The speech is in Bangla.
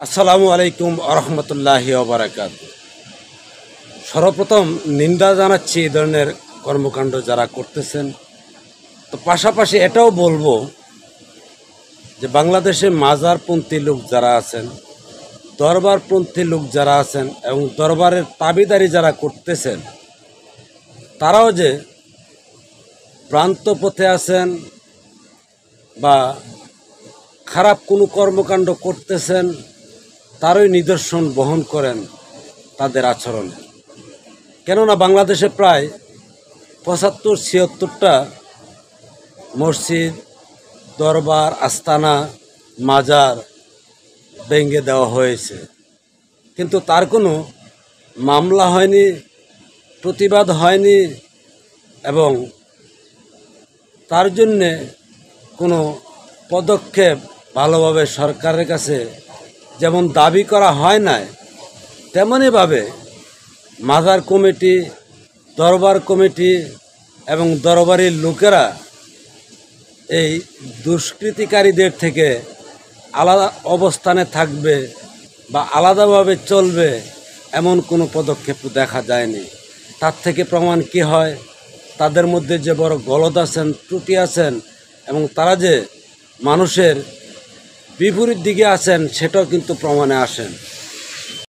আসসালামু আলাইকুম আরহামতুল্লাহি ওবারাকাত। সর্বপ্রথম নিন্দা জানাচ্ছি এই ধরনের কর্মকাণ্ড যারা করতেছেন। তো পাশাপাশি এটাও বলবো যে বাংলাদেশে মাজারপন্থী লোক যারা আছেন, দরবারপন্থী লোক যারা আছেন এবং দরবারের তাবিদারি যারা করতেছেন, তারাও যে ভ্রান্ত পথে আছেন বা খারাপ কোনো কর্মকাণ্ড করতেছেন তারই নিদর্শন বহন করেন তাদের আচরণে। কেননা বাংলাদেশে প্রায় ৭৫-৭৬টা মসজিদ, দরবার, আস্তানা, মাজার ভেঙে দেওয়া হয়েছে, কিন্তু তার কোনো মামলা হয়নি, প্রতিবাদ হয়নি এবং তার জন্যে কোনো পদক্ষেপ ভালোভাবে সরকারের কাছে যেমন দাবি করা হয় না, তেমনইভাবে মাজার কমিটি, দরবার কমিটি এবং দরবারের লোকেরা এই দুষ্কৃতিকারীদের থেকে আলাদা অবস্থানে থাকবে বা আলাদাভাবে চলবে এমন কোনো পদক্ষেপ দেখা যায়নি। তার থেকে প্রমাণ কি হয়? তাদের মধ্যে যে বড় গলদ আছেন, ত্রুটি আছেন এবং তারা যে মানুষের বিপরীত দিকে আছেন সেটাও কিন্তু প্রমাণে আসেন।